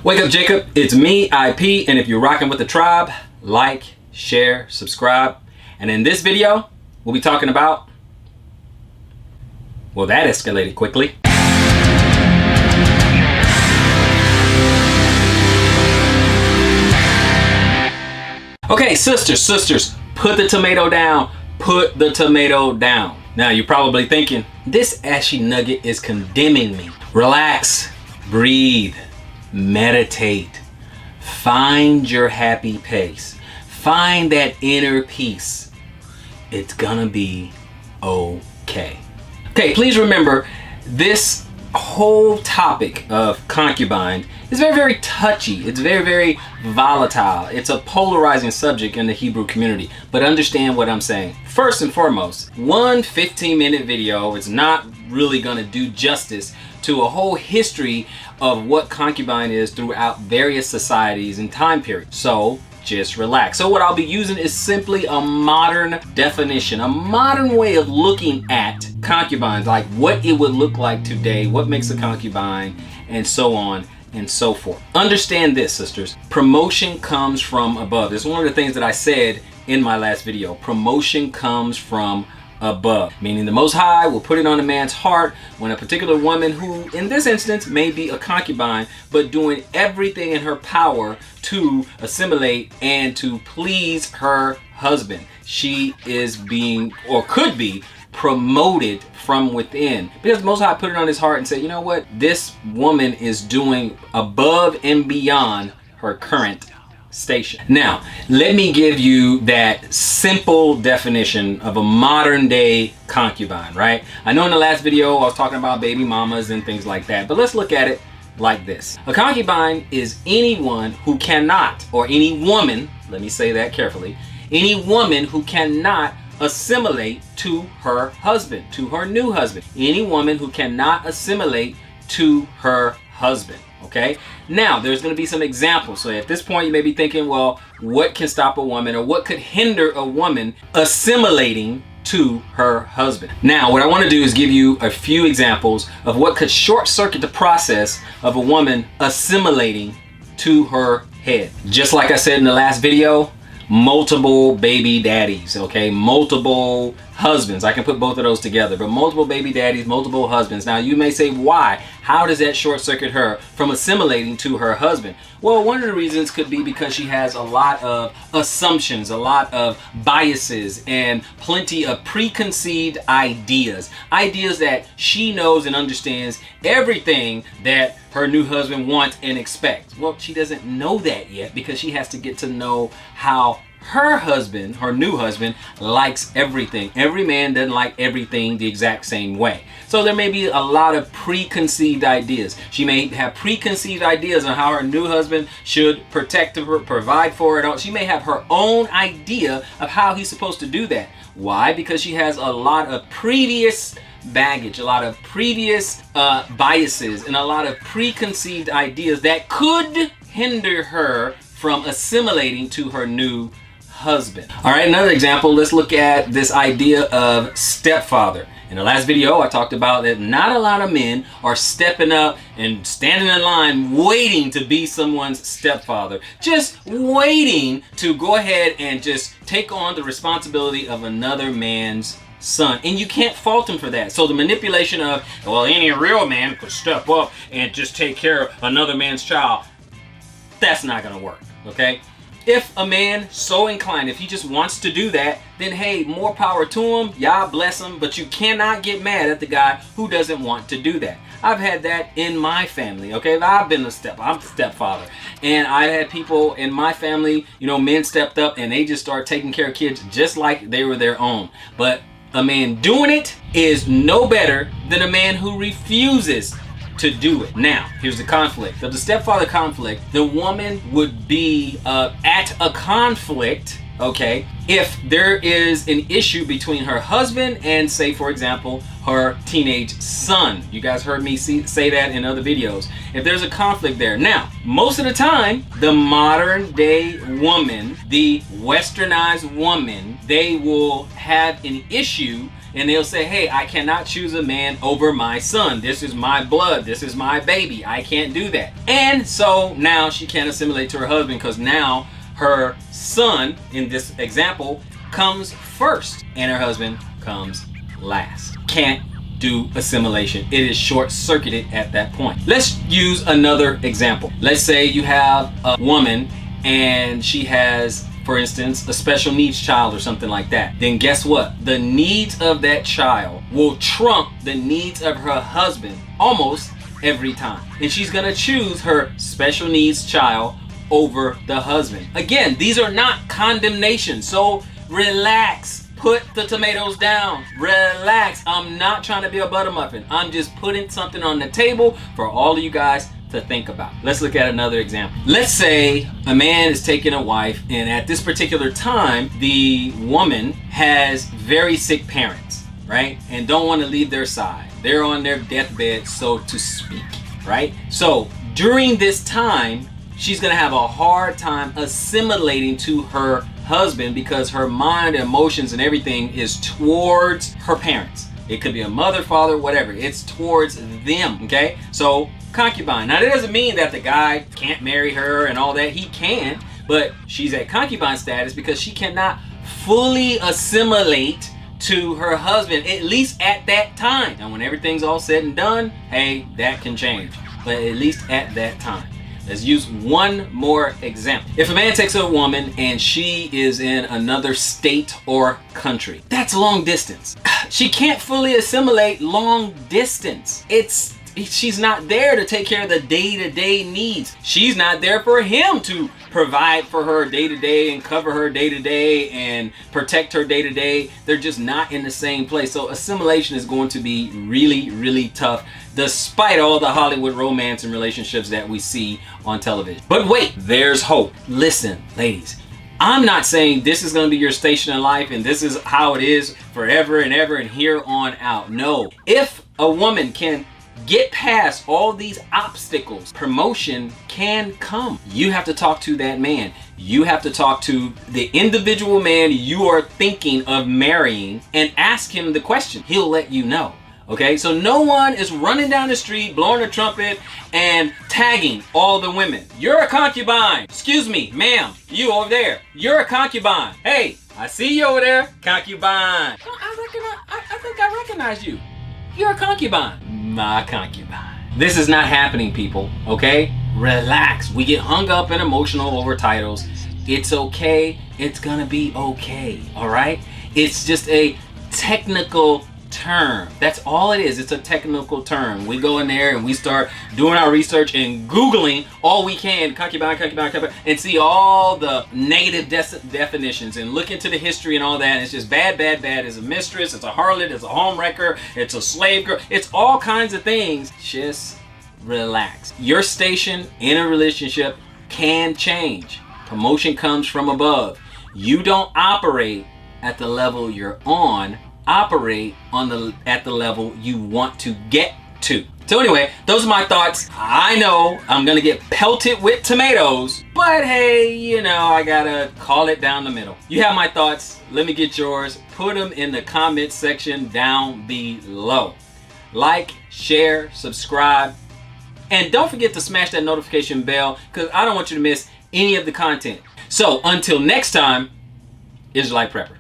Wake up, Jacob. It's me, IP, and if you're rocking with the tribe, like, share, subscribe. And in this video, we'll be talking about, well, that escalated quickly. Okay, sisters, put the tomato down. Put the tomato down. Now, you're probably thinking, this ashy nugget is condemning me. Relax, breathe, meditate. Find your happy pace. Find that inner peace. It's gonna be okay. Okay, please remember, this whole topic of concubine is very, very touchy. It's very, very volatile. It's a polarizing subject in the Hebrew community. But understand what I'm saying. First and foremost, one 15-minute video is not really going to do justice to a whole history of what concubine is throughout various societies and time periods. So just relax. So what I'll be using is simply a modern definition, a modern way of looking at concubines, like what it would look like today, what makes a concubine, and so on and so forth. Understand this, sisters. Promotion comes from above. This is one of the things that I said in my last video. Promotion comes from above, meaning the Most High will put it on a man's heart when a particular woman, who in this instance may be a concubine, but doing everything in her power to assimilate and to please her husband, she is being, or could be, promoted from within, because the Most High put it on his heart and said, you know what, this woman is doing above and beyond her current station. Now, let me give you that simple definition of a modern day concubine, right? I know in the last video I was talking about baby mamas and things like that, but let's look at it like this. A concubine is anyone who cannot, or any woman, let me say that carefully, any woman who cannot assimilate to her husband, to her new husband. Any woman who cannot assimilate to her husband. Okay, now there's going to be some examples. So at this point you may be thinking, well, what can stop a woman, or what could hinder a woman assimilating to her husband? Now what I want to do is give you a few examples of what could short circuit the process of a woman assimilating to her head. Just like I said in the last video, multiple baby daddies, okay, multiple husbands. I can put both of those together, but multiple baby daddies, multiple husbands. Now you may say, why? How does that short circuit her from assimilating to her husband? Well, one of the reasons could be because she has a lot of assumptions, a lot of biases, and plenty of preconceived ideas that she knows and understands everything that her new husband wants and expects. Well, she doesn't know that yet, because she has to get to know how her husband, her new husband, likes everything. Every man doesn't like everything the exact same way. So there may be a lot of preconceived ideas. She may have preconceived ideas on how her new husband should protect her, provide for her. She may have her own idea of how he's supposed to do that. Why? Because she has a lot of previous baggage, a lot of previous biases, and a lot of preconceived ideas that could hinder her from assimilating to her new husband. All right, another example, let's look at this idea of stepfather. In the last video, I talked about that not a lot of men are stepping up and standing in line waiting to be someone's stepfather, just waiting to go ahead and just take on the responsibility of another man's son. And you can't fault him for that. So the manipulation of, well, any real man could step up and just take care of another man's child, that's not gonna work, okay? If a man so inclined, if he just wants to do that, then hey, more power to him, Yah bless him, but you cannot get mad at the guy who doesn't want to do that. I've had that in my family, okay? I've been I'm a stepfather, and I had people in my family, you know, men stepped up and they just started taking care of kids just like they were their own. But a man doing it is no better than a man who refuses to do it. Now, here's the conflict. Of the stepfather conflict, the woman would be at a conflict, okay, if there is an issue between her husband and, say, for example, her teenage son. You guys heard me say that in other videos. If there's a conflict there. Now, most of the time, the modern day woman, the westernized woman, they will have an issue and they'll say, hey, I cannot choose a man over my son. This is my blood. This is my baby. I can't do that. And so now she can't assimilate to her husband because now her son, in this example, comes first and her husband comes last. Can't do assimilation. It is short-circuited at that point. Let's use another example. Let's say you have a woman and she has, for instance, a special needs child or something like that. Then guess what? The needs of that child will trump the needs of her husband almost every time. And she's gonna choose her special needs child over the husband. Again, these are not condemnations, so relax. Put the tomatoes down. Relax. I'm not trying to be a butter muffin. I'm just putting something on the table for all of you guys to think about. Let's look at another example. Let's say a man is taking a wife, and at this particular time, the woman has very sick parents, right? And don't want to leave their side. They're on their deathbed, so to speak, right? So during this time, she's gonna have a hard time assimilating to her husband because her mind, emotions, and everything is towards her parents. It could be a mother, father, whatever. It's towards them, okay? So, concubine. Now, that doesn't mean that the guy can't marry her and all that. He can, but she's at concubine status because she cannot fully assimilate to her husband, at least at that time. And when everything's all said and done, hey, that can change. But at least at that time. Let's use one more example. If a man takes a woman and she is in another state or country, that's long distance. She can't fully assimilate long distance. She's not there to take care of the day-to-day needs. She's not there for him to provide for her day-to-day and cover her day-to-day and protect her day-to-day. They're just not in the same place. So assimilation is going to be really, really tough, despite all the Hollywood romance and relationships that we see on television. But wait, there's hope. Listen, ladies, I'm not saying this is going to be your station in life and this is how it is forever and ever and here on out. No. If a woman can get past all these obstacles, promotion can come. You have to talk to that man. You have to talk to the individual man you are thinking of marrying and ask him the question. He'll let you know. Okay, so no one is running down the street, blowing a trumpet and tagging all the women. You're a concubine. Excuse me, ma'am, you over there. You're a concubine. Hey, I see you over there, concubine. I think I recognize you. You're a concubine. My concubine. This is not happening, people, okay? Relax. We get hung up and emotional over titles. It's okay. It's gonna be okay, all right? It's just a technical term. That's all it is. It's a technical term. We go in there and we start doing our research and Googling all we can, concubine, and see all the negative definitions and look into the history and all that. And it's just bad, bad, bad. It's a mistress, it's a harlot, it's a home wrecker, it's a slave girl. It's all kinds of things. Just relax. Your station in a relationship can change. Promotion comes from above. You don't operate at the level you're on. Operate at the level you want to get to. So anyway, those are my thoughts. I know I'm gonna get pelted with tomatoes, but hey, you know, I gotta call it down the middle. You have my thoughts. Let me get yours. Put them in the comment section down below. Like, share, subscribe, and don't forget to smash that notification bell because I don't want you to miss any of the content. So until next time, Israelite Prepper.